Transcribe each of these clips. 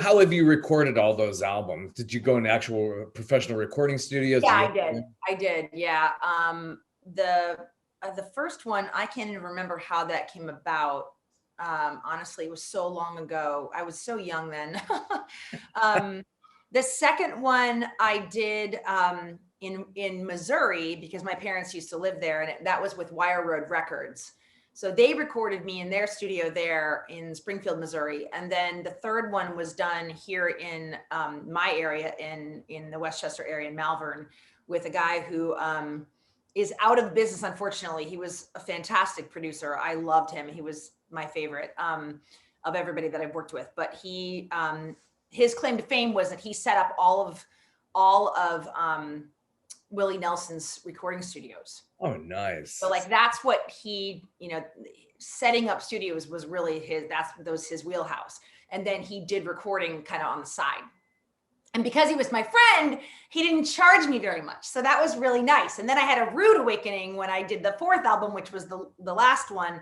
how have you recorded all those albums? Did you go into actual professional recording studios? Yeah, I did. I did. Yeah. The first one, I can't even remember how that came about. Honestly, it was so long ago. I was so young then. The second one I did in Missouri because my parents used to live there, and that was with Wire Road Records. So they recorded me in their studio there in Springfield, Missouri. And then the third one was done here in my area in the Westchester area in Malvern with a guy who is out of business, unfortunately. He was a fantastic producer. I loved him. He was my favorite of everybody that I've worked with. But he, his claim to fame was that he set up all of Willie Nelson's recording studios. Oh, nice. So like, that's what he, setting up studios was really his wheelhouse. And then he did recording kind of on the side. And because he was my friend, he didn't charge me very much. So that was really nice. And then I had a rude awakening when I did the fourth album, which was the last one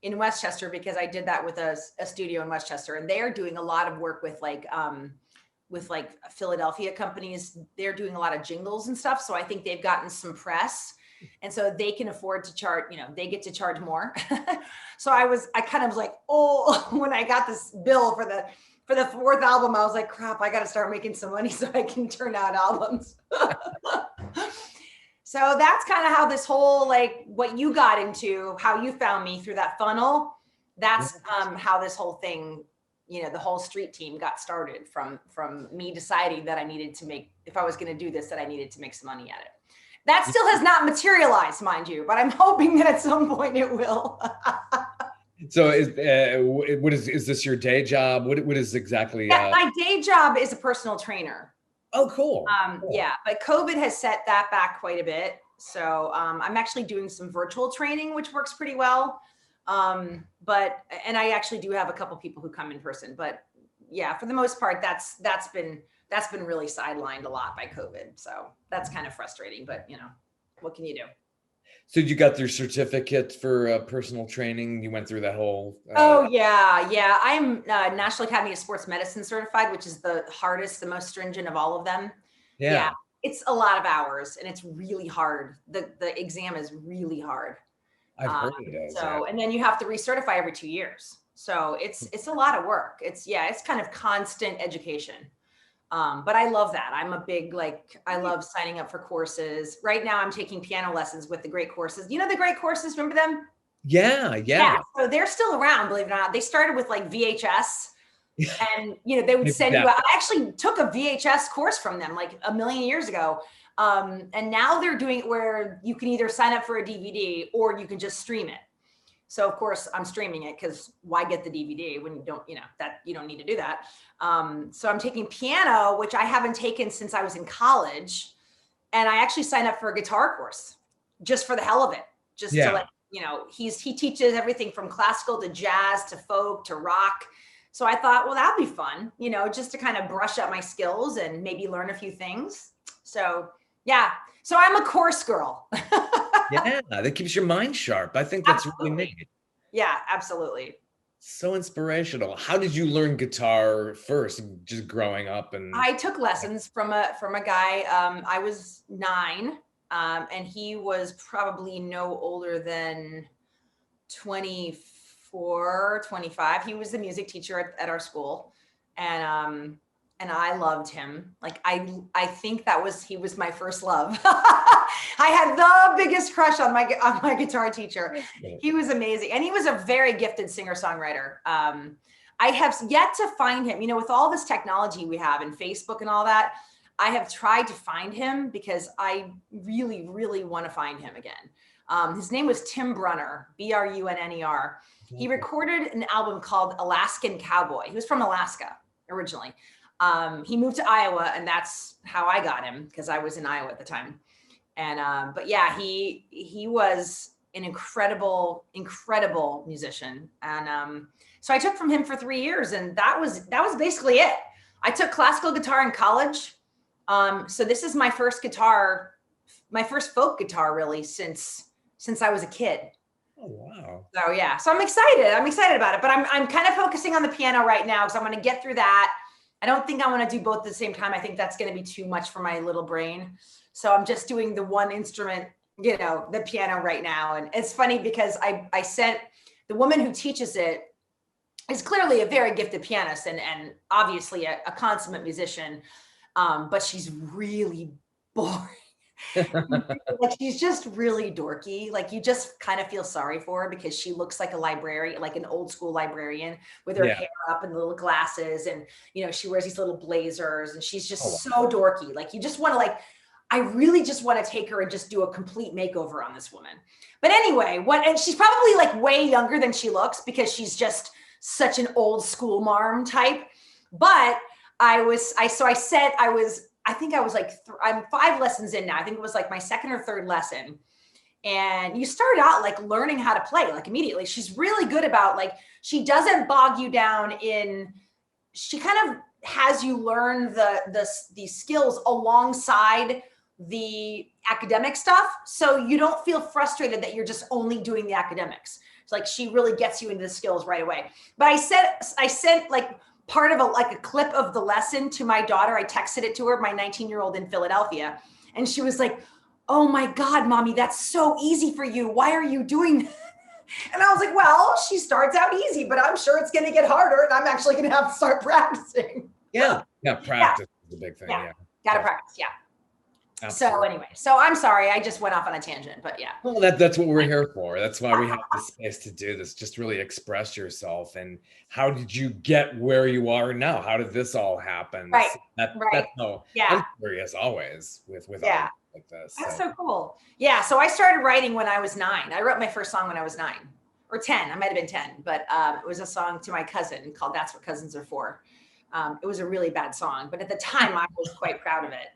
in Westchester, because I did that with a studio in Westchester. And they're doing a lot of work with like Philadelphia companies. They're doing a lot of jingles and stuff. So I think they've gotten some press. And so they can afford to charge, they get to charge more. So I kind of was like, oh, when I got this bill for the fourth album, I was like, crap, I got to start making some money so I can turn out albums. So that's kind of how this whole, like what you got into, how you found me through that funnel. That's how this whole thing, the whole street team got started from me deciding that I needed to make, if I was going to do this, that I needed to make some money at it. That still has not materialized, mind you, but I'm hoping that at some point it will. So is this your day job? What is exactly? Yeah, my day job is a personal trainer. Oh, cool. Cool. Yeah, but COVID has set that back quite a bit. So I'm actually doing some virtual training, which works pretty well. And I actually do have a couple people who come in person, but yeah, for the most part, that's been really sidelined a lot by COVID. So that's kind of frustrating, but what can you do? So you got your certificate for personal training. You went through that whole. Oh yeah. I'm National Academy of Sports Medicine certified, which is the hardest, the most stringent of all of them. Yeah. It's a lot of hours and it's really hard. The exam is really hard. I've heard it is. So, and then you have to recertify every 2 years. So it's a lot of work. It's kind of constant education. But I love that. I'm a big, I love signing up for courses. Right now I'm taking piano lessons with the Great Courses. The Great Courses, remember them? Yeah. So they're still around, believe it or not. They started with VHS and, they would send you out. I actually took a VHS course from them like a million years ago. And now they're doing it where you can either sign up for a DVD or you can just stream it. So of course I'm streaming it because why get the DVD when you don't, that you don't need to do that. So I'm taking piano, which I haven't taken since I was in college. And I actually signed up for a guitar course just for the hell of it. Just to he teaches everything from classical to jazz to folk to rock. So I thought, well, that'd be fun, just to kind of brush up my skills and maybe learn a few things. So yeah. So I'm a course girl. Yeah, that keeps your mind sharp. I think that's really neat. Yeah, absolutely. So inspirational. How did you learn guitar first? Just growing up, and I took lessons from a guy. I was 9, and he was probably no older than 24, 25. He was the music teacher at our school, and I loved him. I think he was my first love. I had the biggest crush on my guitar teacher. He was amazing. And he was a very gifted singer-songwriter. I have yet to find him, with all this technology we have and Facebook and all that, I have tried to find him because I really, really want to find him again. His name was Tim Brunner, Brunner. He recorded an album called Alaskan Cowboy. He was from Alaska originally. He moved to Iowa, and that's how I got him because I was in Iowa at the time. And but yeah, he was an incredible musician. And so I took from him for 3 years, and that was basically it. I took classical guitar in college. So this is my first folk guitar really since I was a kid. Oh, wow. So yeah, so I'm excited about it, but I'm kind of focusing on the piano right now because I'm going to get through that. I don't think I want to do both at the same time. I think that's going to be too much for my little brain. So I'm just doing the one instrument, you know, the piano right now. And it's funny because I sent the woman who teaches it is clearly a very gifted pianist and obviously a consummate musician. But she's really boring. Like she's just really dorky. Like you just kind of feel sorry for her because she looks like a librarian, like an old school librarian with her Yeah. hair up and little glasses. And, you know, she wears these little blazers and she's just Oh, wow. so dorky. Like you just want to I really just want to take her and just do a complete makeover on this woman. But anyway, and she's probably like way younger than she looks because she's just such an old school marm type. But I think I was like, I'm 5 lessons in now. I think it was like my second or third lesson. And you start out like learning how to play like immediately. She's really good about like, she doesn't bog you down she kind of has you learn these skills alongside the academic stuff. So you don't feel frustrated that you're just only doing the academics. It's like, she really gets you into the skills right away. But I sent like part of a clip of the lesson to my daughter. I texted it to her, my 19-year-old in Philadelphia. And she was like, oh my God, mommy, that's so easy for you. Why are you doing that? And I was like, well, she starts out easy, but I'm sure it's going to get harder. And I'm actually going to have to start practicing. Yeah. Yeah. Practice is a big thing. Yeah. Got to practice. Yeah. Absolutely. So anyway, so I'm sorry, I just went off on a tangent, but yeah. Well, that's what we're here for. That's why we have the space to do this. Just really express yourself. And how did you get where you are now? How did this all happen? Right. That's no. Yeah. I'm curious always with Yeah. all like this. That's so cool. Yeah. So I started writing when I was 9. I wrote my first song when I was 9 or 10. I might have been 10, but it was a song to my cousin called "That's What Cousins Are For." It was a really bad song, but at the time I was quite proud of it.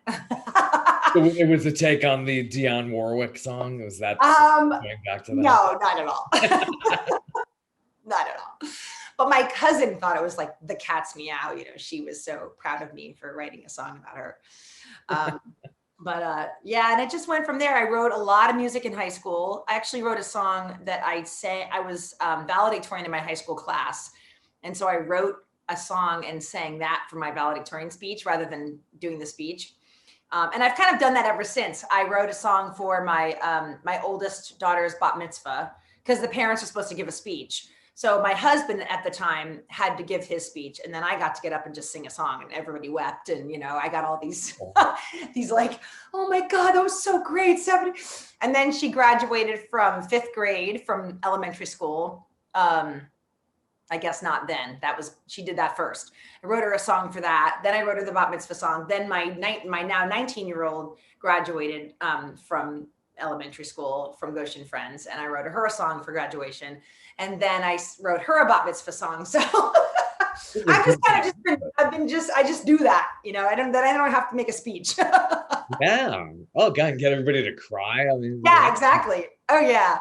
So it was a take on the Dionne Warwick song. Was that going back to that? No, not at all. Not at all. But my cousin thought it was like the cat's meow. You know, she was so proud of me for writing a song about her. Yeah, and it just went from there. I wrote a lot of music in high school. I actually wrote a song that I was valedictorian in my high school class. And so I wrote a song and sang that for my valedictorian speech rather than doing the speech. And I've kind of done that ever since. I wrote a song for my oldest daughter's bat mitzvah because the parents were supposed to give a speech. So my husband at the time had to give his speech, and then I got to get up and just sing a song, and everybody wept. And, you know, I got all these, these like, oh my God, that was so great. And then she graduated from 5th grade from elementary school. I guess not then. She did that first. I wrote her a song for that. Then I wrote her the bat mitzvah song. Then my now 19-year-old graduated from elementary school from Goshen Friends, and I wrote her a song for graduation. And then I wrote her a bat mitzvah song. So I've just kind of I just do that, you know. I don't have to make a speech. Yeah. Oh God, and get everybody to cry. I mean, yeah, exactly. Oh yeah.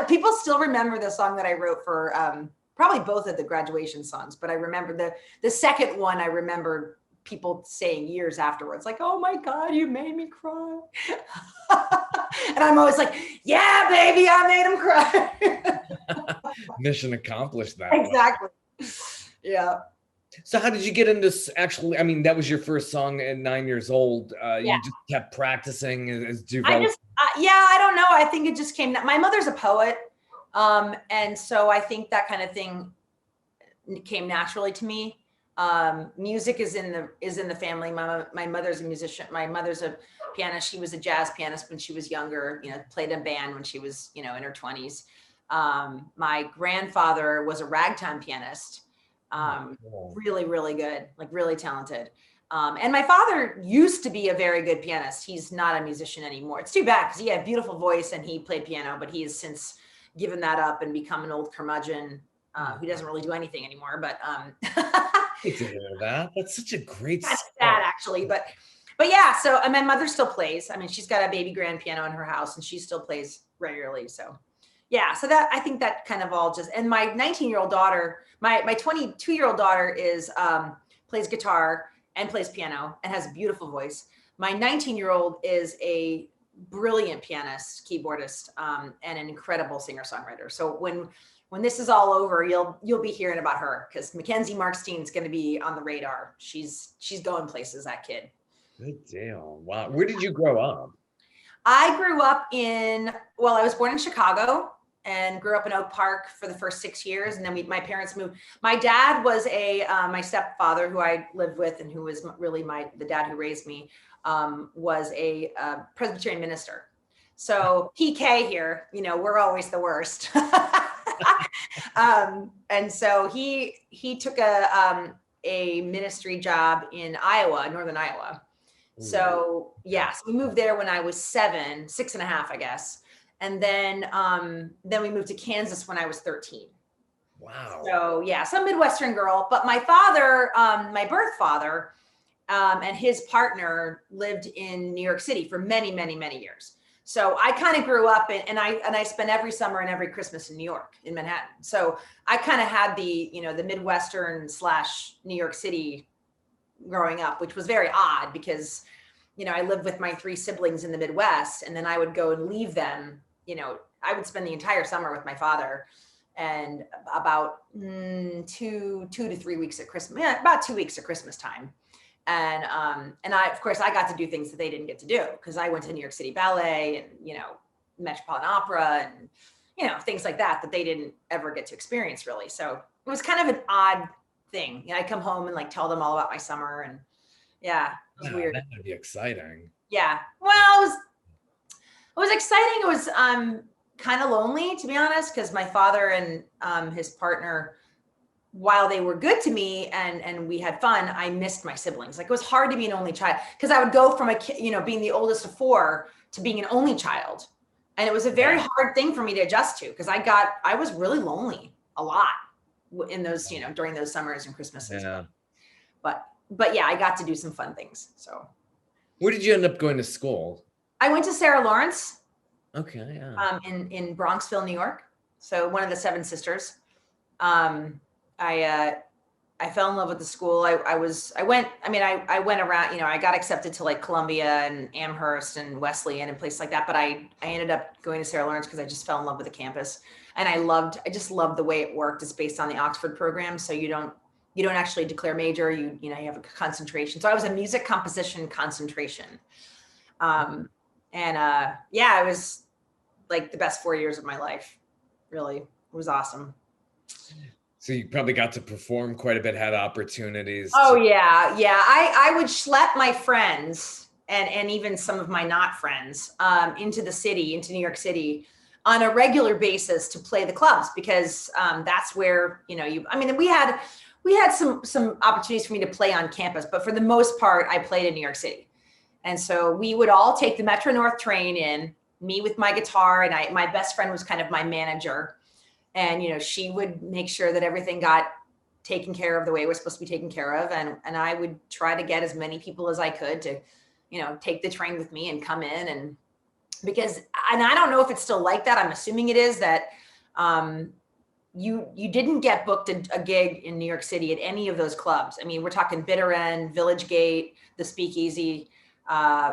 People still remember the song that I wrote for probably both of the graduation songs, but I remember the second one. I remember people saying years afterwards, like, "Oh my God, you made me cry," and I'm always like, "Yeah, baby, I made him cry." Mission accomplished. That exactly. Yeah. So how did you get into actually? I mean, that was your first song at 9 years old. You just kept practicing as you. I don't know. I think it just came. My mother's a poet. And so I think that kind of thing came naturally to me. Music is in the family. My mother's a musician. My mother's a pianist. She was a jazz pianist when she was younger, you know, played in a band when she was, you know, in her 20s. My grandfather was a ragtime pianist. Really, really good, like really talented. And my father used to be a very good pianist. He's not a musician anymore. It's too bad because he had a beautiful voice and he played piano, but he has since given that up and become an old curmudgeon who doesn't really do anything anymore. But to hear that. That's such a great. That's sad, actually. But yeah. So my mother still plays. I mean, she's got a baby grand piano in her house, and she still plays regularly. So yeah. So that I think that kind of all just. And my 19-year-old daughter, my 22-year-old daughter plays guitar and plays piano and has a beautiful voice. My 19-year-old is a brilliant pianist, keyboardist, and an incredible singer-songwriter. So when when this is all over, you'll be hearing about her, because Mackenzie Markstein's going to be on the radar. She's going places, that kid. Good deal. Wow. Where did you grow up? I grew up I was born in Chicago and grew up in Oak Park for the first 6 years. And then my parents moved. My dad was my stepfather, who I lived with and who was really the dad who raised me, was a Presbyterian minister. So PK here, we're always the worst. And so he took a ministry job in Iowa, Northern Iowa. So so we moved there when I was 6 and a half, I guess. And then we moved to Kansas when I was 13. Wow. So so I'm a Midwestern girl, but my father, my birth father, and his partner lived in New York City for many, many, many years. So I kind of grew up and I spent every summer and every Christmas in New York, in Manhattan. So I kind of had the Midwestern / New York City growing up, which was very odd because, I lived with my 3 siblings in the Midwest, and then I would go and leave them. I would spend the entire summer with my father, and about 2 to 3 weeks at Christmas, about 2 weeks at Christmas time. And of course I got to do things that they didn't get to do, because I went to New York City Ballet and, Metropolitan Opera and, things like that they didn't ever get to experience really. So it was kind of an odd thing. I'd come home and tell them all about my summer, and it was weird. That would be exciting. Yeah. Well, it was exciting. It was kind of lonely, to be honest, because my father and his partner, while they were good to me and we had fun, I missed my siblings. It was hard to be an only child, because I would go from being the oldest of 4 to being an only child. And it was a very hard thing for me to adjust to, because I was really lonely a lot in those, during those summers and Christmases. Yeah. But I got to do some fun things. So where did you end up going to school? I went to Sarah Lawrence. Okay. Yeah. In Bronxville, New York. So one of the 7 sisters. I fell in love with the school. I went around, I got accepted to Columbia and Amherst and Wesleyan and places like that. But I ended up going to Sarah Lawrence because I just fell in love with the campus. And I just loved the way it worked. It's based on the Oxford program. So you don't actually declare major, you have a concentration. So I was a music composition concentration. It was the best 4 years of my life. Really, it was awesome. So you probably got to perform quite a bit, had opportunities. Oh yeah. I would schlep my friends and even some of my not friends into New York City on a regular basis to play the clubs, because that's where, we had some opportunities for me to play on campus, but for the most part, I played in New York City. And so we would all take the Metro North train in, me with my guitar, and my best friend was kind of my manager. And, she would make sure that everything got taken care of the way it was supposed to be taken care of. And I would try to get as many people as I could to, take the train with me and come in. And I don't know if it's still like that. I'm assuming it is, that you didn't get booked a gig in New York City at any of those clubs. I mean, we're talking Bitter End, Village Gate, the Speakeasy,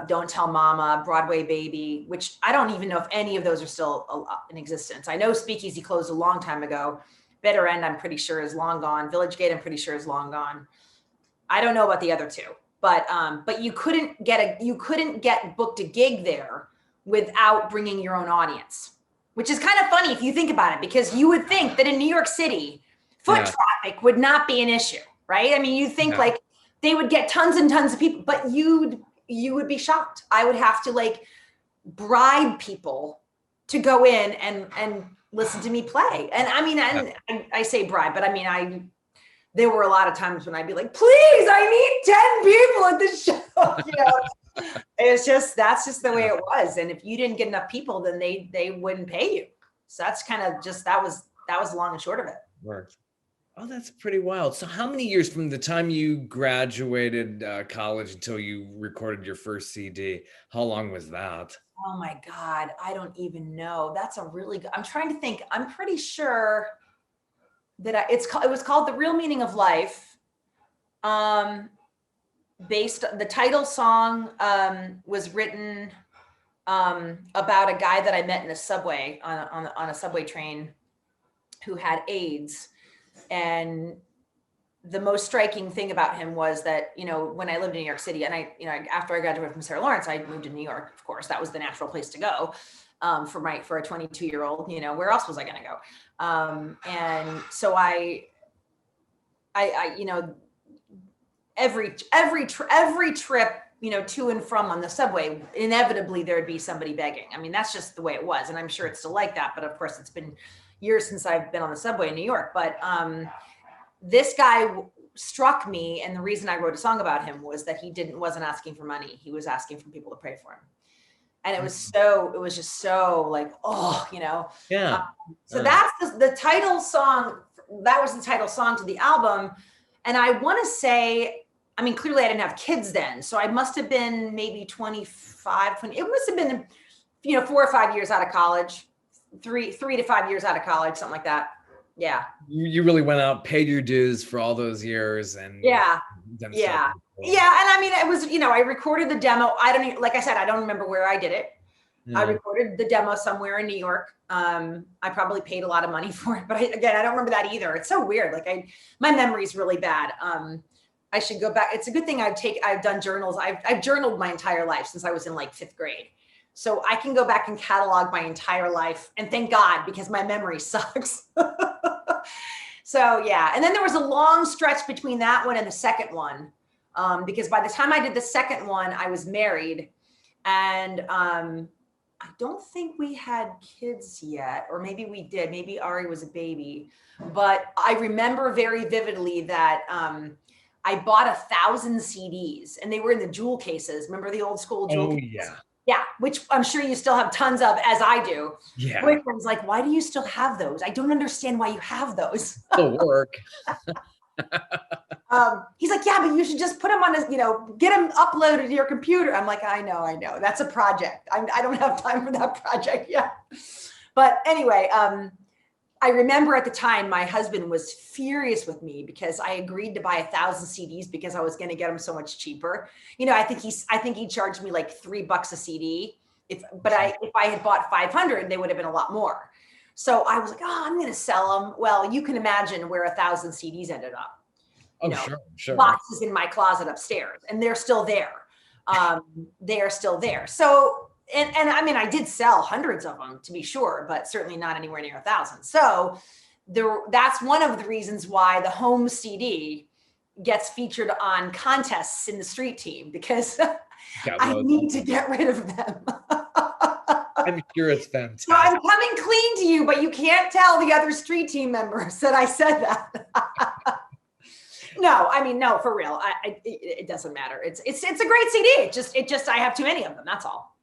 Don't Tell Mama, Broadway Baby, which I don't even know if any of those are still in existence. I know Speakeasy closed a long time ago. Bitter End, I'm pretty sure, is long gone. Village Gate, I'm pretty sure, is long gone. I don't know about the other 2, but you couldn't get booked a gig there without bringing your own audience, which is kind of funny if you think about it, because you would think that in New York City, foot traffic would not be an issue, right? I mean, you think they would get tons and tons of people, but you would be shocked. I would have to bribe people to go in and listen to me play. And I mean, I say bribe, but I mean, there were a lot of times when I'd be like, please, I need 10 people at the show. That's just the way it was. And if you didn't get enough people, then they wouldn't pay you. So that's kind of just, that was long and short of it. Worked. Oh, that's pretty wild. So how many years from the time you graduated college until you recorded your first CD? How long was that? Oh my God. I don't even know. That's a really good, I'm trying to think. I'm pretty sure that it was called The Real Meaning of Life. The title song was written about a guy that I met in a subway on a subway train who had AIDS. And the most striking thing about him was that, when I lived in New York City, and after I graduated from Sarah Lawrence, I moved to New York. Of course, that was the natural place to go for a 22-year-old. Where else was I going to go? And so every trip, to and from on the subway, inevitably there'd be somebody begging. I mean, that's just the way it was, and I'm sure it's still like that. But of course, it's been years since I've been on the subway in New York. But this guy struck me, and the reason I wrote a song about him was that he wasn't asking for money. He was asking for people to pray for him. And it was just so like, Yeah. So that's the title song. That was the title song to the album. And I want to say, I mean, clearly I didn't have kids then. So I must have been maybe 25, 20. It must have been, 4 or 5 years out of college, 3 to 5 years out of college, something like that. Yeah. You really went out, paid your dues for all those years, and yeah. And I mean, it was, I recorded the demo. Like I said, I don't remember where I did it. I recorded the demo somewhere in New York. I probably paid a lot of money for it, but I don't remember that either. It's so weird. Like my memory is really bad. I should go back. It's a good thing I've done journals. I've journaled my entire life since I was in like 5th grade. So I can go back and catalog my entire life, and thank God, because my memory sucks. So yeah. And then there was a long stretch between that one and the second one. Because by the time I did the second one, I was married, and I don't think we had kids yet, or maybe we did. Maybe Ari was a baby, but I remember very vividly that I bought 1,000 CDs, and they were in the jewel cases. Remember the old school jewel cases? Yeah. Yeah, which I'm sure you still have tons of, as I do. Yeah. Boyfriend's like, why do you still have those? I don't understand why you have those. Still work. He's like, yeah, but you should just put them on get them uploaded to your computer. I'm like, I know. That's a project. I don't have time for that project yet. But anyway, I remember at the time my husband was furious with me because I agreed to buy 1,000 CDs because I was going to get them so much cheaper. I think he charged me like $3 a CD. If I had bought 500, they would have been a lot more. So I was like, I'm going to sell them. Well, you can imagine where 1,000 CDs ended up. Sure. Boxes in my closet upstairs, and they're still there. They are still there. So, and I mean, I did sell hundreds of them, to be sure, but certainly not anywhere near 1,000. So that's one of the reasons why the home CD gets featured on contests in the street team, because I need to get rid of them. I'm sure it's fantastic. So I'm coming clean to you, but you can't tell the other street team members that I said that. No, for real. It doesn't matter. It's a great CD. It just I have too many of them. That's all.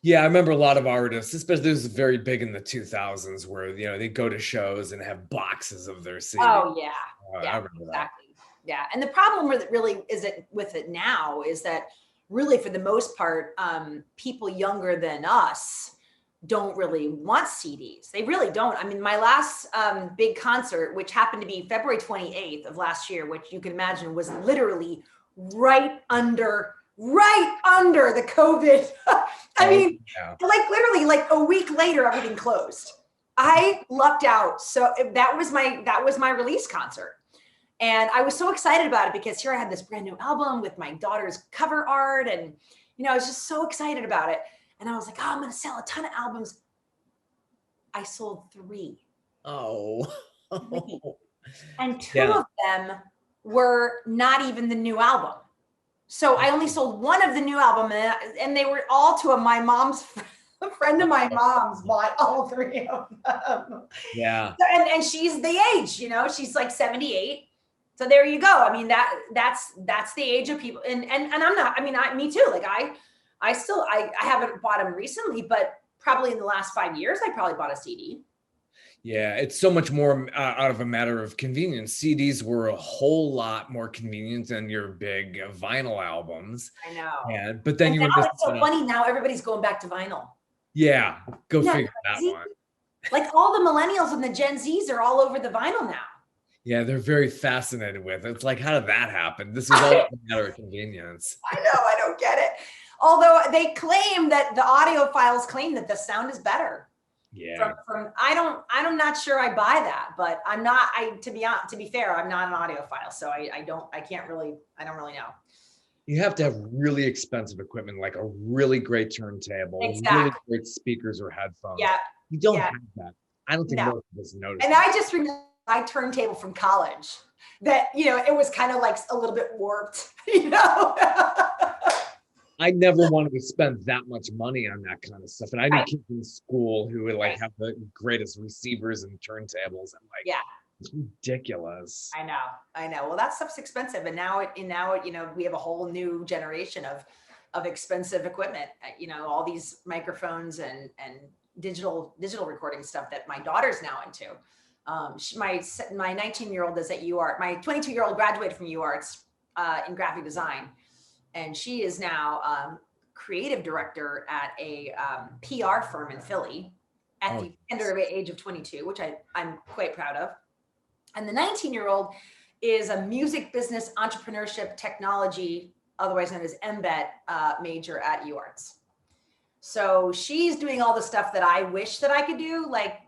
Yeah, I remember a lot of artists, especially this was very big in the 2000s, where they go to shows and have boxes of their CDs. Oh yeah, I remember exactly. that. Yeah, and the problem with it now is that really, for the most part, people younger than us don't really want CDs. They really don't. I mean, my last big concert, which happened to be February 28th of last year, which you can imagine was literally right under the COVID. I mean, like literally like a week later, everything closed. I lucked out. So that was my release concert. And I was so excited about it because here I had this brand new album with my daughter's cover art. And, I was just so excited about it. And I was like, I'm going to sell a ton of albums. I sold 3. Oh. 3. And 2 of them were not even the new album. So I only sold 1 of the new album, and they were all to my mom's a friend of my mom's bought all 3 of them. Yeah. And she's the age, she's like 78. So there you go. I mean, that's the age of people. And I'm not, me too. Like I haven't bought them recently, but probably in the last 5 years, I probably bought a CD. Yeah, it's so much more out of a matter of convenience. CDs were a whole lot more convenient than your big vinyl albums. I know. But then it's so funny now. Everybody's going back to vinyl. Yeah, figure that one. Like all the millennials and the Gen Zs are all over the vinyl now. Yeah, they're very fascinated with it. It's like, how did that happen? This is all a matter of convenience. I know, I don't get it. Although they claim that the audiophiles claim that the sound is better. Yeah. I'm not sure I buy that, but I'm not, to be fair, I'm not an audiophile. So I don't really know. You have to have really expensive equipment, like a really great turntable, really Exactly. great speakers or headphones. Yeah. You don't Yeah. have that. I don't think No. most of us notice And that. I just remember my turntable from college that, it was kind of like a little bit warped, I never wanted to spend that much money on that kind of stuff. And I knew Right. kids in school who would like Right. have the greatest receivers and turntables. I'm like, Yeah. it's ridiculous. I know. Well, that stuff's expensive. And now we have a whole new generation of expensive equipment, all these microphones and digital recording stuff that my daughter's now into. My 19-year-old is at UArt. My 22-year-old graduated from UArts in graphic design, and she is now creative director at a PR firm in Philly at the tender age of 22, which I'm quite proud of. And the 19-year-old is a music business entrepreneurship technology, otherwise known as MBET, major at UArts. So she's doing all the stuff that I wish that I could do. Like,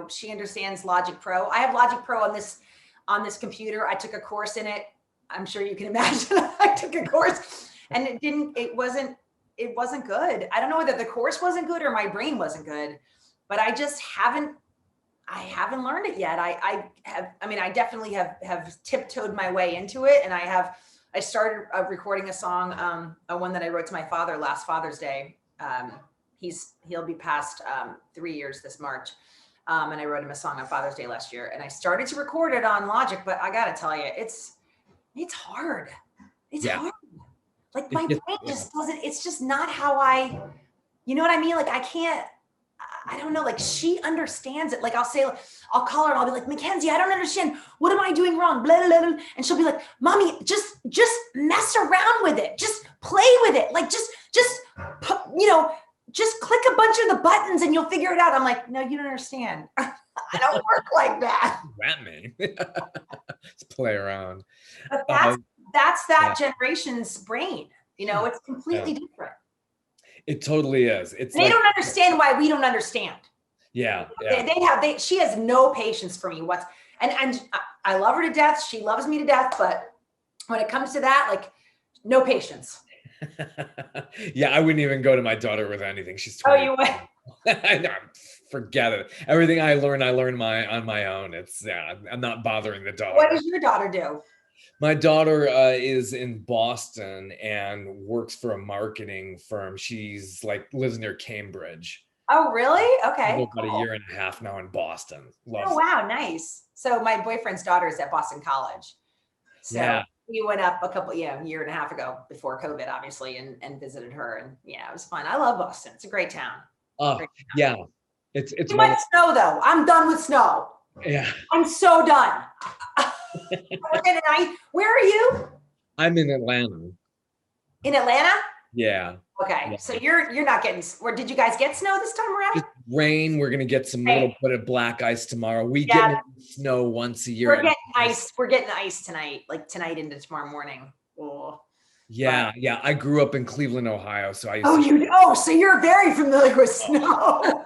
she understands Logic Pro. I have Logic Pro on this computer. I took a course in it. I'm sure you can imagine. I took a course and it wasn't good. I don't know whether the course wasn't good or my brain wasn't good, but I just haven't learned it yet. I definitely have tiptoed my way into it. And I started recording a song, one that I wrote to my father last Father's Day. He'll be past 3 years this March. And I wrote him a song on Father's Day last year, and I started to record it on Logic, but I gotta tell you, it's hard. It's hard. Like my brain just doesn't, it's just not how you know what I mean? Like I don't know, like she understands it. Like I'll call her and I'll be like, Mackenzie, I don't understand. What am I doing wrong? Blah, blah, blah. And she'll be like, Mommy, just mess around with it. Just play with it. Like just click a bunch of the buttons and you'll figure it out. I'm like, no, you don't understand. I don't work like that. That mean? Let's play around. But that's that generation's brain. It's completely different. It totally is. They don't understand why we don't understand. Yeah. She has no patience for me. And I love her to death. She loves me to death. But when it comes to that, like, no patience. Yeah, I wouldn't even go to my daughter with anything. She's 20. Oh, you would? I know, forget it. Everything I learn on my own. I'm not bothering the daughter. What does your daughter do? My daughter is in Boston and works for a marketing firm. She's lives near Cambridge. Oh, really? Okay. About a year and a half now in Boston. Oh, wow. Nice. So my boyfriend's daughter is at Boston College. So we went up a year and a half ago before COVID, obviously, and visited her. And yeah, it was fun. I love Boston. It's a great town. Yeah. It's too much snow though. I'm done with snow. Yeah. I'm so done. Where are you? I'm in Atlanta. In Atlanta? Yeah. Okay. Yeah. So you're not getting, or did you guys get snow this time around? Just rain. We're gonna get some little bit of black ice tomorrow. We get snow once a year. We're getting ice. We're getting ice tonight, like tonight into tomorrow morning. Oh. Yeah. I grew up in Cleveland, Ohio, so I used so you're very familiar with snow.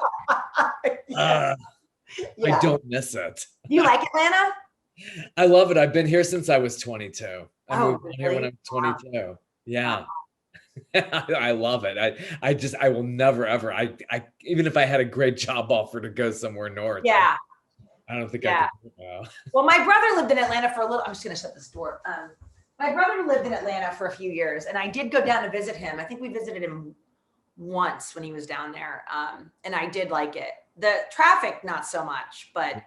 I don't miss it. You like Atlanta? I love it. I've been here since I was 22. I moved here when I was 22. Wow. Yeah. I love it. I will never, ever, even if I had a great job offer to go somewhere north. Yeah. I don't think I could. Well, my brother lived in Atlanta for a little, I'm just going to shut this door. My brother lived in Atlanta for a few years, and I did go down to visit him. I think we visited him once when he was down there. And I did like it. The traffic, not so much, but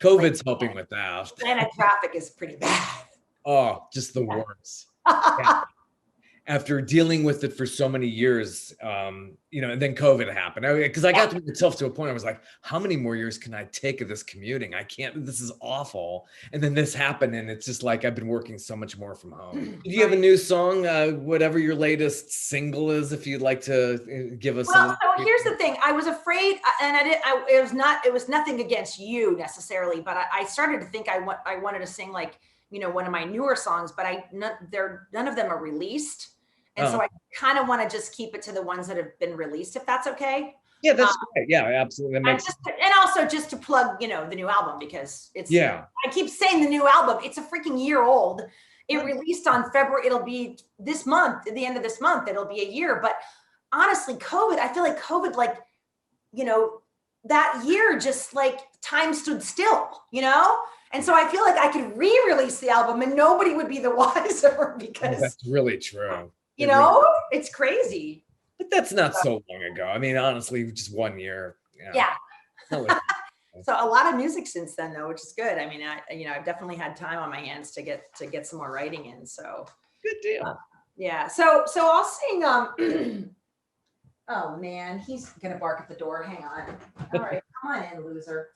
COVID's helping with that. Atlanta traffic is pretty bad. Oh, just the worst. Yeah. After dealing with it for so many years, and then COVID happened. Because I got myself to a point, I was like, how many more years can I take of this commuting? I can't, this is awful. And then this happened, and it's just like, I've been working so much more from home. Do you have a new song, whatever your latest single is, if you'd like to give us? Well, so here's the thing. I was afraid, and it was nothing against you necessarily, but I started to think I wanted to sing one of my newer songs, but none of them are released. And so I kind of want to just keep it to the ones that have been released, if that's okay. Yeah, that's great. Yeah, absolutely. That makes And also just to plug, the new album, because yeah. I keep saying the new album, it's a freaking year old. It released on February, it'll be this month, at the end of this month, it'll be a year. But honestly, COVID, I feel like COVID, like, that year, just like time stood still, And so I feel like I could re-release the album and nobody would be the wiser, because That's really true. it's crazy. But that's not so long ago. I mean, honestly, just 1 year. Yeah. Like, So a lot of music since then, though, which is good. I mean, I've definitely had time on my hands to get some more writing in. So good deal. yeah. So I'll sing. Oh man, he's gonna bark at the door. Hang on. All right, come on in, loser.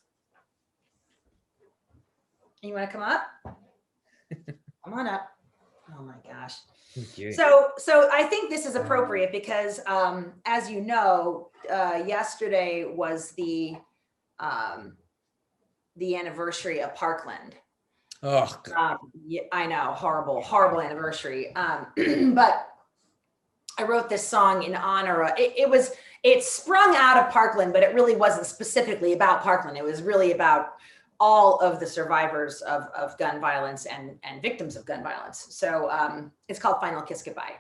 You want to come up? Come on up. Oh my gosh. Thank you. So I think this is appropriate because, as you know, yesterday was the anniversary of Parkland. Oh, yeah, I know, horrible anniversary. But I wrote this song in honor of it sprung out of Parkland, but it really wasn't specifically about Parkland. It was really about all of the survivors of gun violence and victims of gun violence. So it's called Final Kiss Goodbye.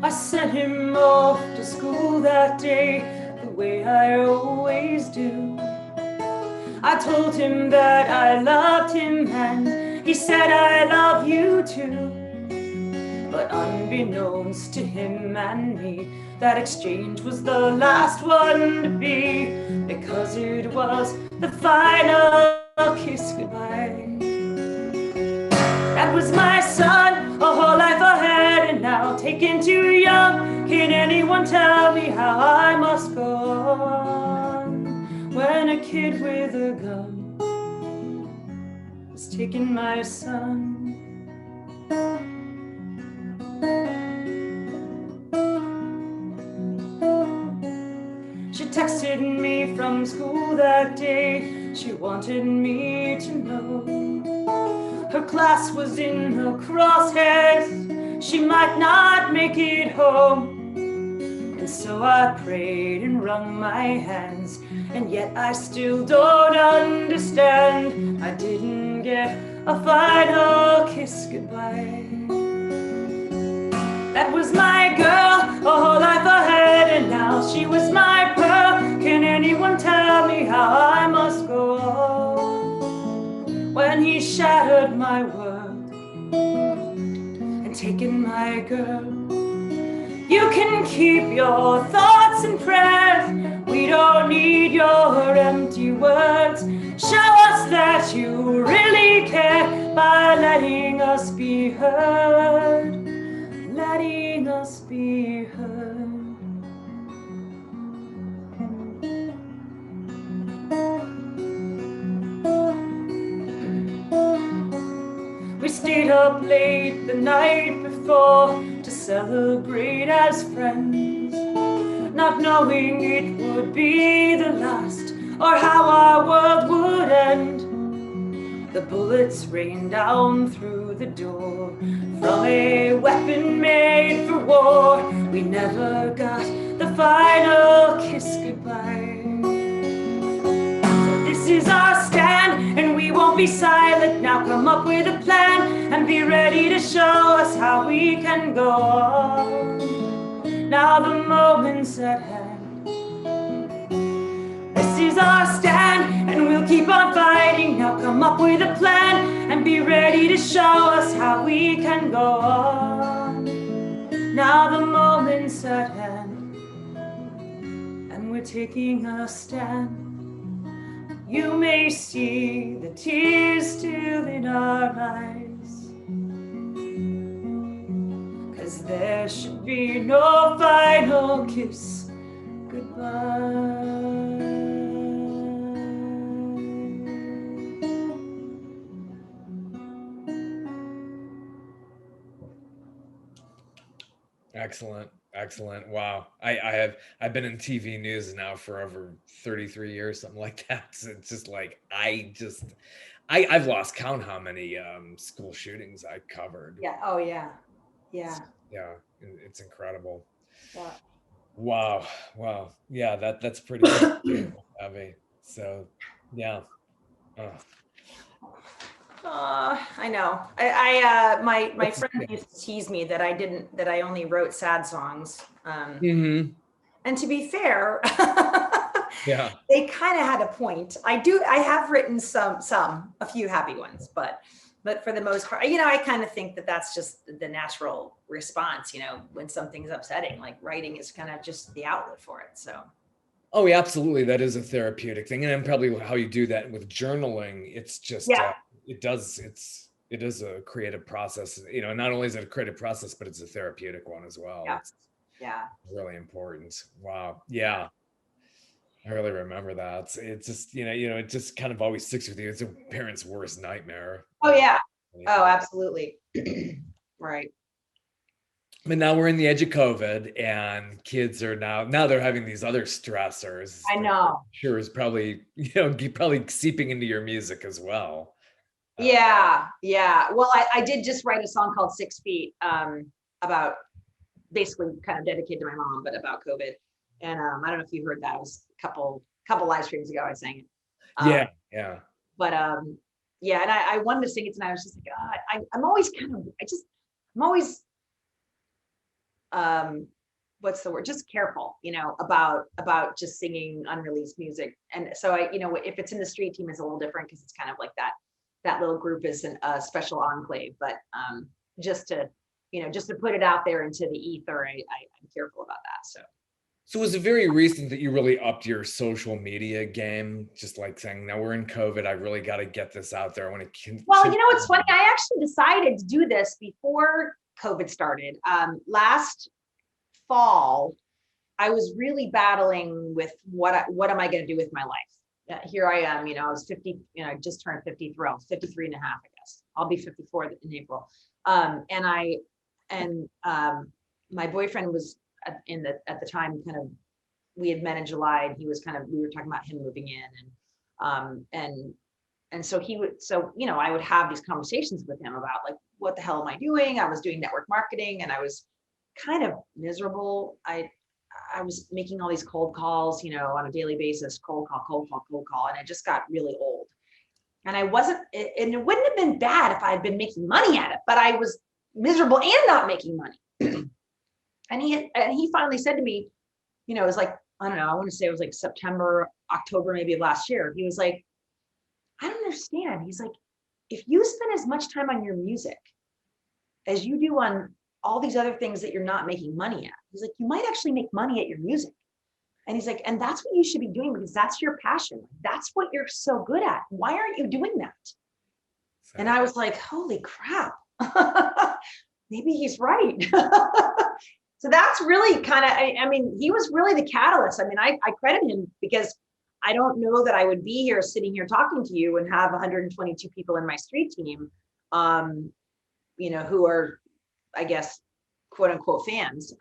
I sent him off to school that day, the way I always do. I told him that I loved him and he said I love you too. But unbeknownst to him and me, that exchange was the last one to be, because it was the final kiss goodbye. That was my son, a whole life ahead, and now taken too young. Can anyone tell me how I must go on, when a kid with a gun has taken my son? She texted me from school that day. She wanted me to know her class was in the crosshairs. She might not make it home. And so I prayed and wrung my hands, and yet I still don't understand. I didn't get a final kiss goodbye. That was my girl, a whole life ahead, and now she was my pearl. Can anyone tell me how I must go on, when he shattered my world and taken my girl? You can keep your thoughts and prayers. We don't need your empty words. Show us that you really care by letting us be heard. Letting us be heard. We stayed up late the night before to celebrate as friends, not knowing it would be the last or how our world would end. The bullets rained down through the door from a weapon made for war. We never got the final kiss goodbye. So this is our stand, and we won't be silent. Now come up with a plan and be ready to show us how we can go on. Now the moment's at hand. This is our stand, and we'll keep on fighting. Now come up with a plan and be ready to show us how we can go on. Now the moment's at hand, and we're taking a stand. You may see the tears still in our eyes, 'cause there should be no final kiss goodbye. excellent. Excellent. Wow. I've been in TV news now for over 33 years, something like that. So it's just like I've lost count how many school shootings I covered. Yeah. Oh yeah. Yeah. Yeah, it's incredible. Yeah. Wow. Wow. Yeah, that's pretty heavy. So yeah. Oh, I know. My that's friend used to tease me that I only wrote sad songs. hmm. And to be fair, Yeah. they kind of had a point. I have written a few happy ones, but for the most part, I kind of think that that's just the natural response, when something's upsetting, like writing is kind of just the outlet for it. So, Oh, yeah, absolutely. That is a therapeutic thing. And then probably how you do that with journaling, it's just yeah, it is a creative process. Not only is it a creative process, but it's a therapeutic one as well. yeah, It's yeah, really important. Wow. yeah. Yeah. I really remember that. It's just, it just kind of always sticks with you. It's a parent's worst nightmare. Oh, yeah. Yeah. Oh, absolutely. Right. But now we're in the edge of COVID and kids are now they're having these other stressors I that I'm know. sure is probably, probably seeping into your music as well. Yeah. Yeah. Well, I did just write a song called 6 Feet, about basically kind of dedicated to my mom, but about COVID. And I don't know if you heard that. It was a couple live streams ago. I sang it. Yeah, yeah. But yeah, and I wanted to sing it tonight. I was just like, I'm always I'm always what's the word? Just careful, about just singing unreleased music. And so if it's in the street team, it's a little different because it's kind of like that little group is a special enclave. But just to put it out there into the ether, I'm careful about that. So was it very recent that you really upped your social media game? Just like saying, now we're in COVID, I really got to get this out there. I want to. Well, it's funny. I actually decided to do this before COVID started. Last fall, I was really battling with what am I going to do with my life? Here I am, I was 50, I just turned 53, I was 53 and a half, I guess. I'll be 54 in April. And my boyfriend was at the time we had met in July, and he was we were talking about him moving in, and so I would have these conversations with him about like, what the hell am I doing? I was doing network marketing and I was kind of miserable. I was making all these cold calls, on a daily basis, cold call. And I just got really old. And and it wouldn't have been bad if I had been making money at it, but I was miserable and not making money. And he finally said to me, it was like, I don't know, I want to say it was like September, October, maybe of last year. He was like, I don't understand. He's like, if you spend as much time on your music as you do on all these other things that you're not making money at, he's like, you might actually make money at your music. And he's like, and that's what you should be doing because that's your passion. That's what you're so good at. Why aren't you doing that? And I was like, holy crap. Maybe he's right. So that's really kind of, he was really the catalyst. I credit him because I don't know that I would be here sitting here talking to you and have 122 people in my street team, who are, I guess, quote unquote fans,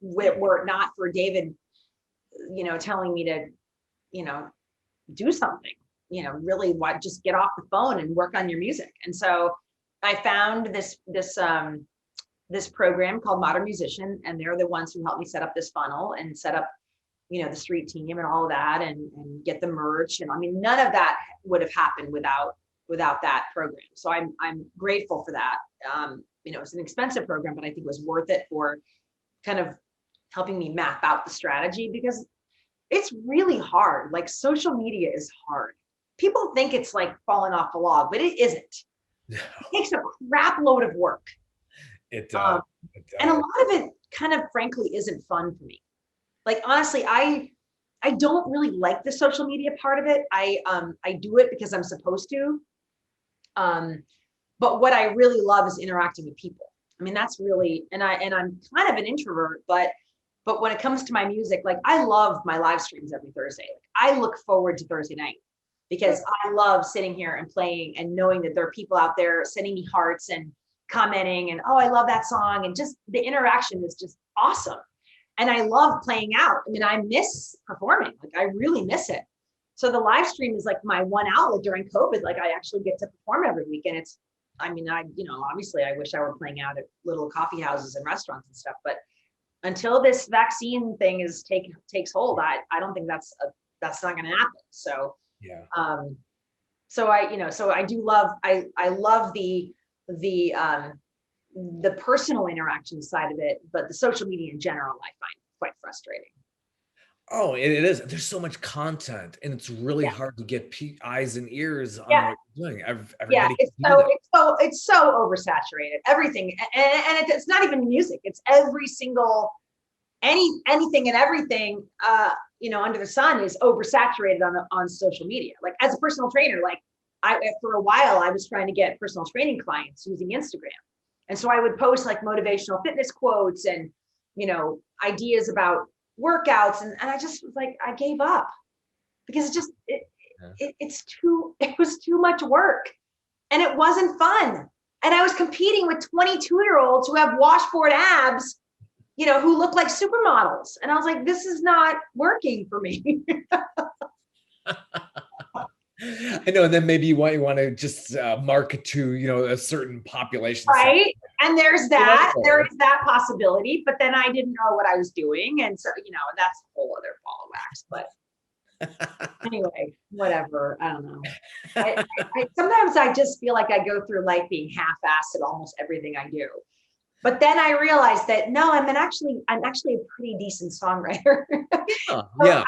were it not for David, telling me to, do something, really just get off the phone and work on your music. And so I found this program called Modern Musician, and they're the ones who helped me set up this funnel and set up, the street team and all of that, and get the merch. And none of that would have happened without that program. So I'm grateful for that. It's an expensive program, but I think it was worth it for kind of helping me map out the strategy, because it's really hard. Like, social media is hard. People think it's like falling off a log, but it isn't. It takes a crap load of work. It does. And a lot of it kind of frankly isn't fun for me. Like, honestly, I don't really like the social media part of it. I do it because I'm supposed to. But what I really love is interacting with people. That's really, and I'm kind of an introvert, but when it comes to my music, like, I love my live streams every Thursday. Like, I look forward to Thursday night because I love sitting here and playing and knowing that there are people out there sending me hearts and commenting and, oh, I love that song. And just the interaction is just awesome. And I love playing out. I mean, I miss performing. Like I really miss it. So the live stream is like my one outlet during COVID. Like I actually get to perform every week. And it's, I mean, obviously I wish I were playing out at little coffee houses and restaurants and stuff, but until this vaccine thing takes hold, I don't think that's not going to happen. So, yeah. So I do love, I love the personal interaction side of it, but the social media in general, I find quite frustrating. Oh, it is. There's so much content, and it's really hard to get eyes and ears on what you're doing. Everybody it's so oversaturated. Everything, and it's not even music. It's every single anything and everything. Under the sun is oversaturated on social media. Like as a personal trainer, like for a while I was trying to get personal training clients using Instagram, and so I would post like motivational fitness quotes and ideas about workouts, and I just was like, I gave up because it was too much work and it wasn't fun. And I was competing with 22-year-olds who have washboard abs, who look like supermodels. And I was like, this is not working for me. I know. And then maybe you want to just market to, a certain population. Right. And there is that possibility, but then I didn't know what I was doing. And so, that's a whole other ball of wax, but anyway, whatever. I don't know. Sometimes I just feel like I go through life being half-assed at almost everything I do. But then I realized that no, I'm actually a pretty decent songwriter. Yeah.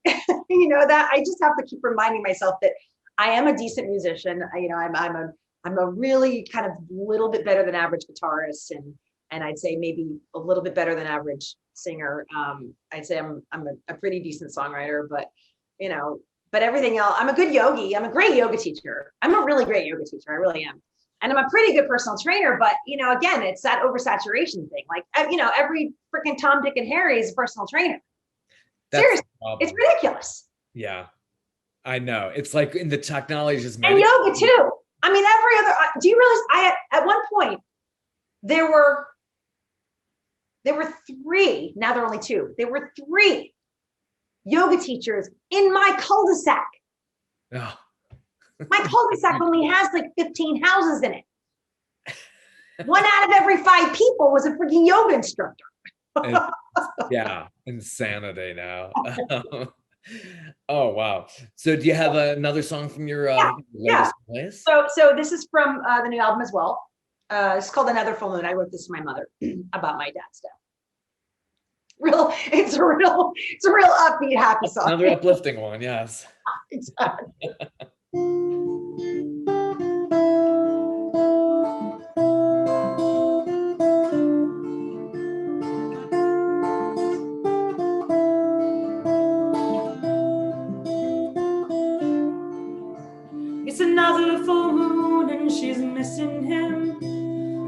That I just have to keep reminding myself that I am a decent musician. I'm a really kind of little bit better than average guitarist, and I'd say maybe a little bit better than average singer. I'd say I'm a pretty decent songwriter, but everything else, I'm a good yogi. I'm a great yoga teacher. I'm a really great yoga teacher. I really am. And I'm a pretty good personal trainer, but again, it's that oversaturation thing. Like, every freaking Tom, Dick, and Harry is a personal trainer. Seriously, it's ridiculous. Yeah, I know. It's like in the technology is and yoga too. I mean, every other. Do you realize at one point there were 3. Now there are only 2. There were 3 yoga teachers in my cul-de-sac. Oh. My cul-de-sac only has like 15 houses in it. 1 out of every 5 people was a freaking yoga instructor. Yeah, insanity now. Oh wow! So do you have another song from your latest release? So this is from the new album as well. It's called Another Full Moon. I wrote this to my mother about my dad's death. It's a real upbeat, happy song. Another uplifting one, yes. Exactly. It's another full moon and she's missing him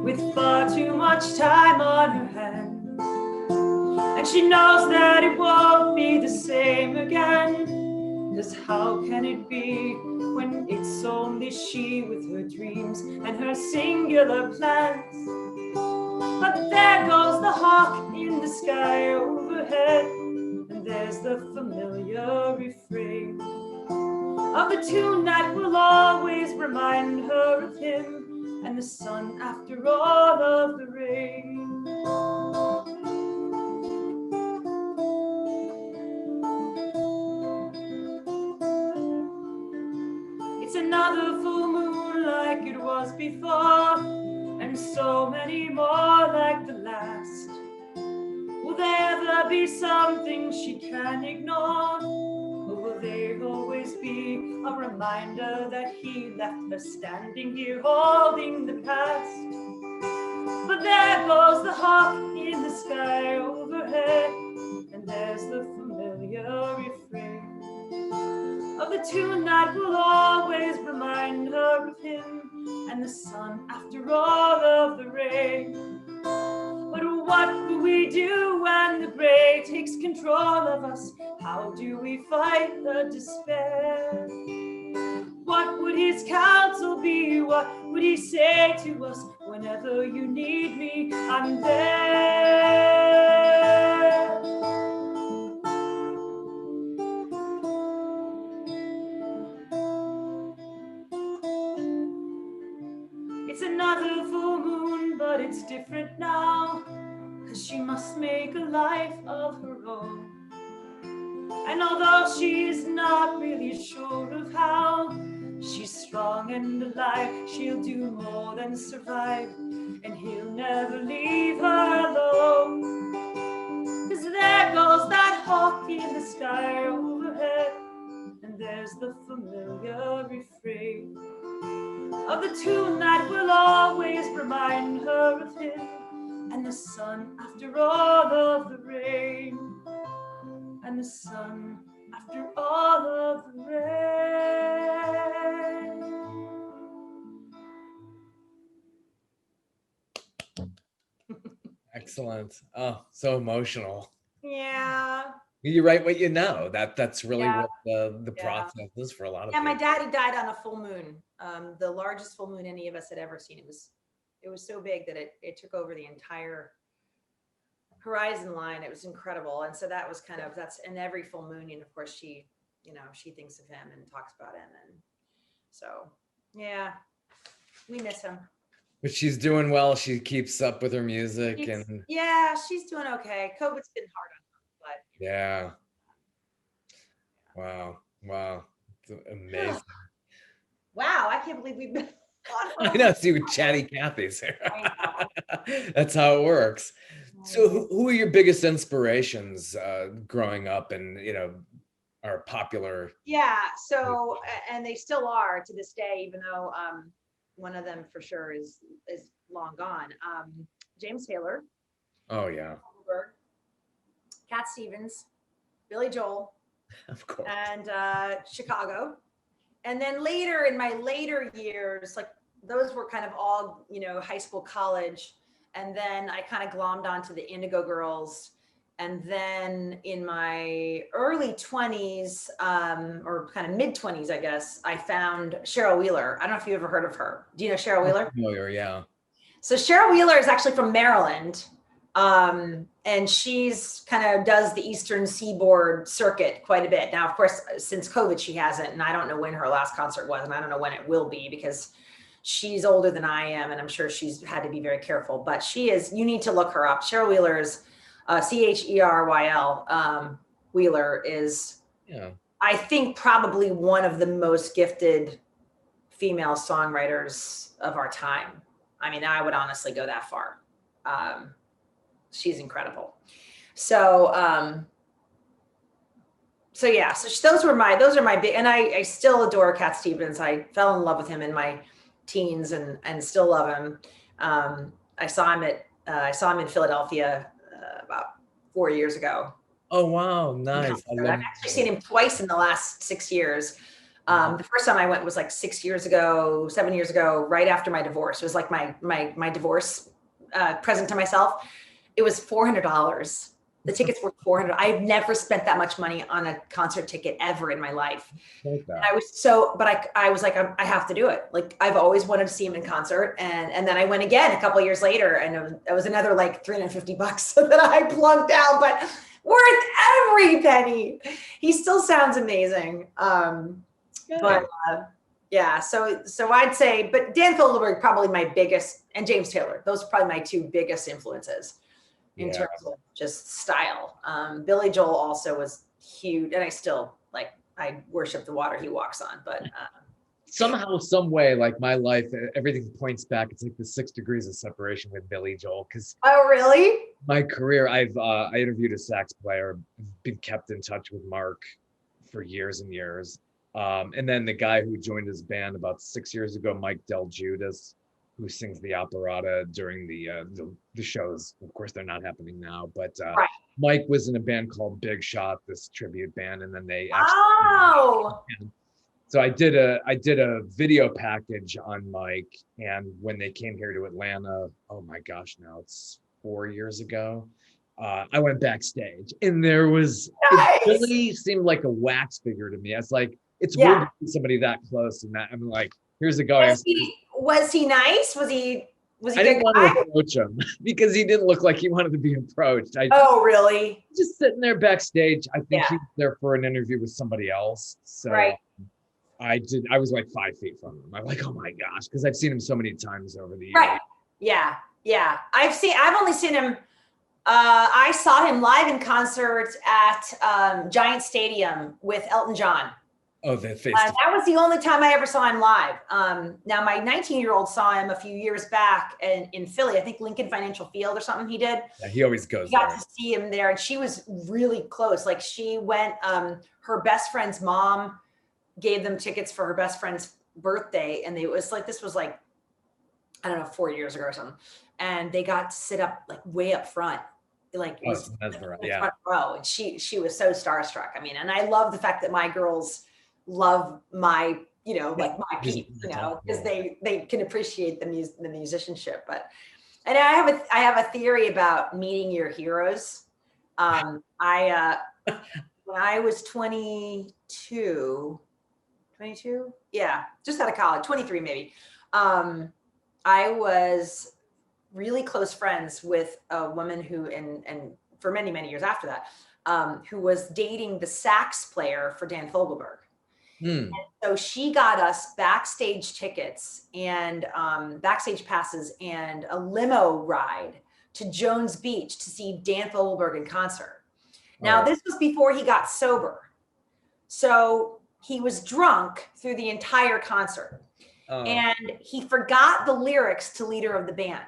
with far too much time on her hands. And she knows that it won't be the same again. 'Cause how can it be when it's only she with her dreams and her singular plans? But there goes the hawk in the sky overhead, and there's the familiar refrain of the tune that will always remind her of him and the sun after all of the rain. It's another full moon like it was before, and so many more like the last. Will there ever be something she can ignore? Or will they always be a reminder that he left her standing here holding the past? But there goes the hawk in the sky overhead, and there's the familiar refrain of the tune that will always remind her of him and the sun after all of the rain. But what will we do when the gray takes control of us? How do we fight the despair? What would his counsel be? What would he say to us? Whenever you need me, I'm there. make a life of her own. And although she's not really sure of how, she's strong and alive. She'll do more than survive, and he'll never leave her alone. 'Cause there goes that hawk in the sky overhead, and there's the familiar refrain of the tune that will always remind her of him, and the sun after all of the rain, and the sun after all of the rain. Excellent. Oh, so emotional. Yeah. You write what you know. That's really Yeah. what the process is for a lot of Yeah, people. my daddy died on a full moon, the largest full moon any of us had ever seen. It was so big that it took over the entire horizon line. It was incredible. And so that was that's in every full moon. And of course she thinks of him and talks about him. And so, yeah, we miss him. But she's doing well. She keeps up with her music yeah, she's doing okay. COVID's been hard on her, but yeah. Wow. It's amazing. wow, I can't believe we've been on. I know, see with chatty Cathy's here. I know. That's how it works. So who are your biggest inspirations growing up and are popular? Yeah, so and they still are to this day, even though one of them for sure is long gone. James Taylor. Oh yeah. Cat Stevens, Billy Joel, Of course. and Chicago. And then later in my later years, like those were kind of all, high school, college. And then I kind of glommed onto the Indigo Girls. And then in my early 20s, or kind of mid 20s, I guess, I found Cheryl Wheeler. I don't know if you ever heard of her. Do you know Cheryl Wheeler? Familiar, yeah. So Cheryl Wheeler is actually from Maryland. And she's kind of does the Eastern Seaboard circuit quite a bit. Now, of course, since COVID, she hasn't, and I don't know when her last concert was, and I don't know when it will be because she's older than I am, and I'm sure she's had to be very careful, but you need to look her up. Cheryl Wheeler is Cheryl. Wheeler is, I think, probably one of the most gifted female songwriters of our time. I mean, I would honestly go that far. She's incredible. So yeah, so those are my big, and I still adore Cat Stevens. I fell in love with him in my teens and still love him. I saw him in Philadelphia about 4 years ago. Oh, wow. Nice. I've actually seen him twice in the last 6 years. The first time I went was like 7 years ago, right after my divorce. It was like my divorce present to myself. It was $400. The tickets were $400. I've never spent that much money on a concert ticket ever in my life. And I was I was like, I have to do it. Like I've always wanted to see him in concert. And then I went again a couple of years later, and it was another like $350 that I plunked out, but worth every penny. He still sounds amazing. But yeah, so I'd say, but Dan Phillips probably my biggest, and James Taylor, those are probably my two biggest influences in terms of just style. Billy Joel also was huge, and I still I worship the water he walks on, but somehow, some way, like my life, everything points back. It's like the 6 degrees of separation with Billy Joel. Because oh, really? My career, I interviewed a sax player, been kept in touch with Mark for years and years. And then the guy who joined his band about 6 years ago, Mike Del Giudice, who sings the operetta during the shows. Of course, they're not happening now, but right. Mike was in a band called Big Shot, this tribute band, and then they so I did a video package on Mike, and when they came here to Atlanta, oh my gosh, now it's 4 years ago. I went backstage, and there was nice. It really seemed like a wax figure to me. It's like it's weird to see somebody that close, and that I'm like, here's a guy. Was he nice? Was he I didn't want to approach him because he didn't look like he wanted to be approached. Oh, really? Just sitting there backstage. I think he was there for an interview with somebody else. So right. I was like 5 feet from him. I'm like, oh my gosh, because I've seen him so many times over the years. Right. Yeah. I've only seen him I saw him live in concert at Giant Stadium with Elton John. Oh, the face. That was the only time I ever saw him live. Now my 19-year-old saw him a few years back in Philly. I think Lincoln Financial Field or something he did. Yeah, he always goes Got there. to see him there, and she was really close. Like she went, her best friend's mom gave them tickets for her best friend's birthday, and this was like, I don't know, 4 years ago or something. And they got to sit up like way up front. Like it was front row, and she was so starstruck. I mean, and I love the fact that my girls love my, like my Pete, because they can appreciate the musicianship. But, and I have a theory about meeting your heroes. When I was 22, yeah, just out of college, 23 maybe. I was really close friends with a woman who, and for many, many years after that, who was dating the sax player for Dan Fogelberg. And so she got us backstage tickets and backstage passes and a limo ride to Jones Beach to see Dan Fogelberg in concert. Now, this was before he got sober. So he was drunk through the entire concert. And he forgot the lyrics to Leader of the Band.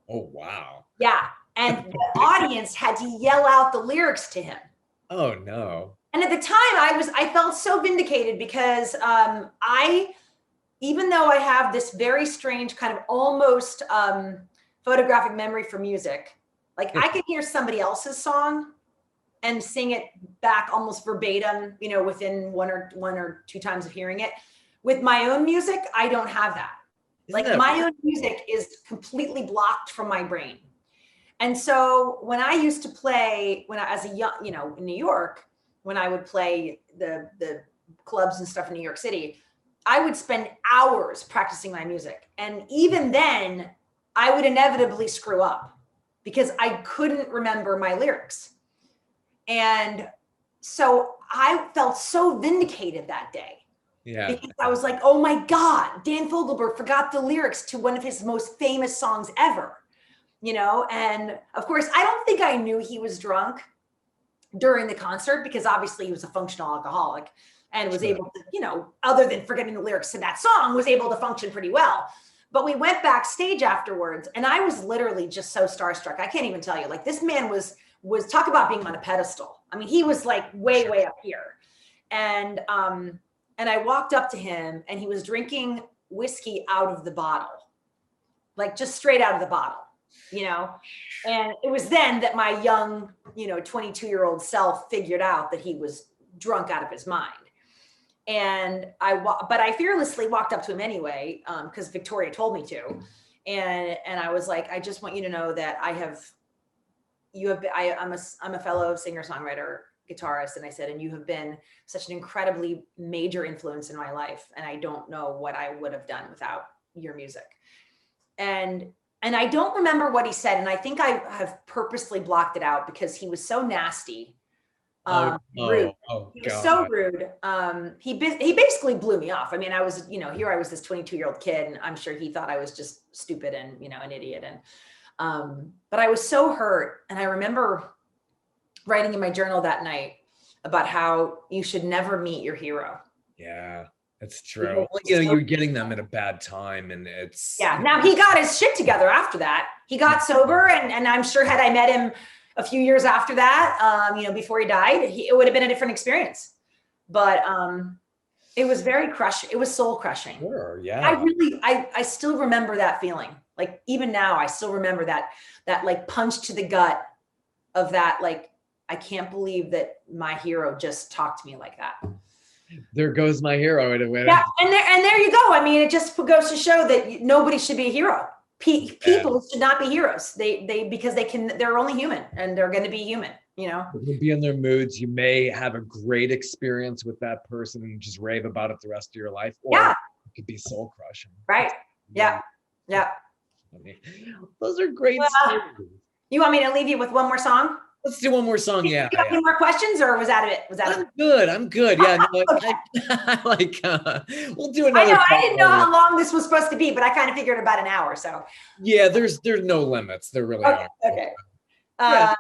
Oh, wow. Yeah. And the audience had to yell out the lyrics to him. Oh, no. And at the time I felt so vindicated because even though I have this very strange kind of almost photographic memory for music, like I could hear somebody else's song and sing it back almost verbatim, within one or two times of hearing it. With my own music, I don't have that. My own music is completely blocked from my brain. And so when I used to play, as a young, in New York, when I would play the clubs and stuff in New York City, I would spend hours practicing my music. And even then, I would inevitably screw up because I couldn't remember my lyrics. And so I felt so vindicated that day. Yeah. Because I was like, oh my God, Dan Fogelberg forgot the lyrics to one of his most famous songs ever, and of course, I don't think I knew he was drunk during the concert because obviously he was a functional alcoholic and was able to, other than forgetting the lyrics to that song, was able to function pretty well. But we went backstage afterwards and I was literally just so starstruck. I can't even tell you, like this man was talk about being on a pedestal. I mean, he was like way, way up here. And I walked up to him and he was drinking whiskey out of the bottle, like just straight out of the bottle, and it was then that my young, 22-year-old self figured out that he was drunk out of his mind. And but I fearlessly walked up to him anyway, because Victoria told me to. And I was like, I just want you to know that I'm a fellow singer, songwriter, guitarist. And I said, and you have been such an incredibly major influence in my life. And I don't know what I would have done without your music. And I don't remember what he said. And I think I have purposely blocked it out because he was so nasty. Rude. He was so rude. He basically blew me off. I mean, I was, here I was this 22-year-old kid, and I'm sure he thought I was just stupid and, an idiot. And, but I was so hurt. And I remember writing in my journal that night about how you should never meet your hero. Yeah, that's true. You're getting them at a bad time, and it's. Yeah. Now he got his shit together after that. He got sober, and I'm sure had I met him a few years after that, before he died, it would have been a different experience. But it was very crushing. It was soul crushing. Sure, yeah. I still remember that feeling. Like even now, I still remember that like punch to the gut of that. Like, I can't believe that my hero just talked to me like that. There goes my hero in a way. Yeah, and there you go. I mean, it just goes to show that nobody should be a hero. People should not be heroes. Because they're only human, and they're going to be human. You'll be in their moods. You may have a great experience with that person and just rave about it the rest of your life, or it could be soul crushing. Right. Yeah. Those are great stories. You want me to leave you with one more song? Let's do one more song. Yeah. You got any more questions, or was that it? I'm good. Yeah. No, Okay. We'll do another. I know. I didn't know how long this was supposed to be, but I kind of figured about an hour. So. Yeah, there's no limits. There really are. Okay. Yeah.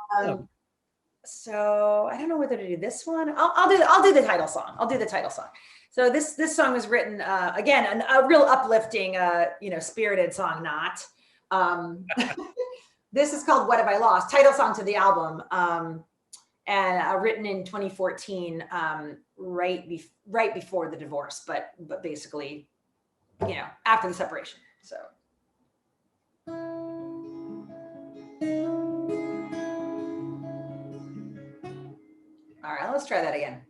So I don't know whether to do this one. I'll do the title song. I'll do the title song. So this song was written again, a real uplifting, spirited song. Not. This is called "What Have I Lost?" Title song to the album, and written in 2014, right before the divorce, but basically, after the separation. So. All right, let's try that again.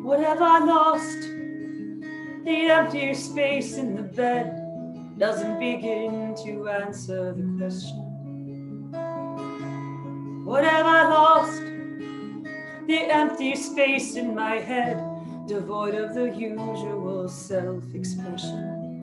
What have I lost? The empty space in the bed doesn't begin to answer the question. What have I lost? The empty space in my head, devoid of the usual self-expression.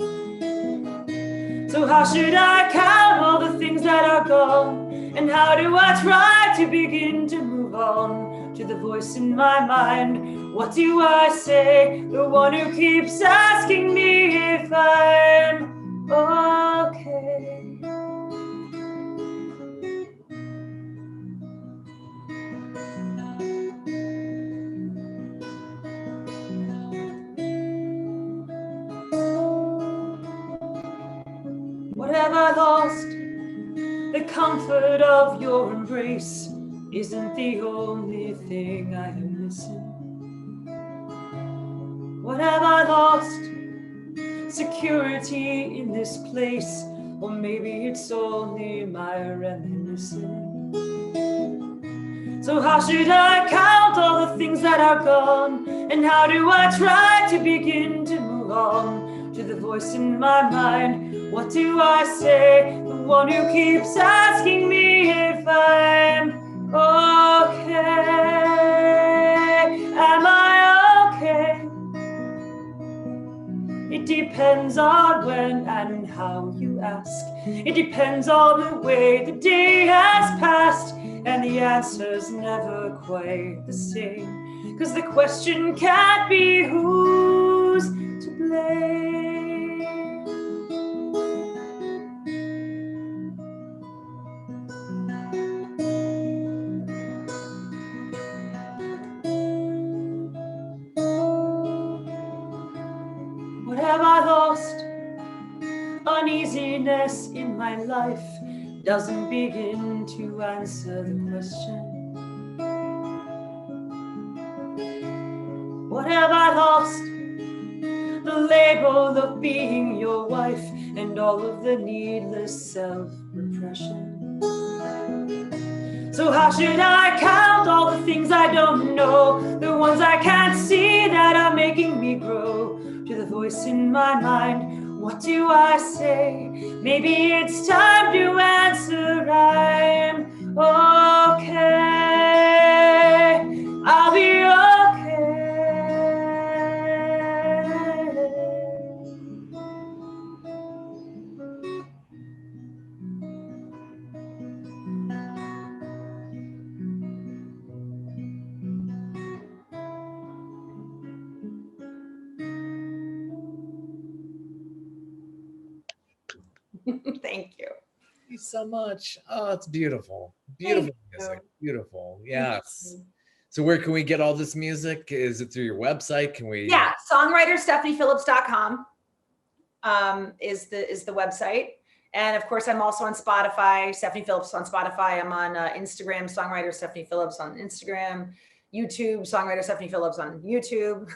So how should I count all the things that are gone? And how do I try to begin to move on to the voice in my mind? What do I say? The one who keeps asking me if I'm okay. What have I lost? The comfort of your embrace isn't the only thing I am missing. What have I lost? Security in this place, or maybe it's only my reminiscing. So how should I count all the things that are gone? And how do I try to begin to move on to the voice in my mind? What do I say? The one who keeps asking me if I'm okay. Am I okay? It depends on when and how you ask. It depends on the way the day has passed. And the answer's never quite the same. 'Cause the question can't be who's to blame. What have I lost? Uneasiness in my life doesn't begin to answer the question. What have I lost? The label of being your wife and all of the needless self-repression. So how should I count all the things I don't know, the ones I can't see that are making me grow? To the voice in my mind, what do I say? Maybe it's time to answer I'm okay. I'll be okay. Thank you. Thank you so much. Oh, it's beautiful. Beautiful music. Beautiful. Yes. So where can we get all this music? Is it through your website? Can we? Yeah, songwriterstephaniephillips.com is the website. And of course, I'm also on Spotify, Stephanie Phillips on Spotify. I'm on Instagram, Songwriter Stephanie Phillips on Instagram, YouTube, Songwriter Stephanie Phillips on YouTube.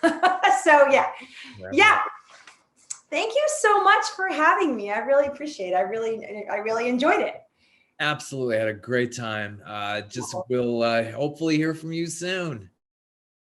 So yeah. Thank you so much for having me. I really appreciate it. I really enjoyed it. Absolutely. I had a great time. We'll hopefully hear from you soon.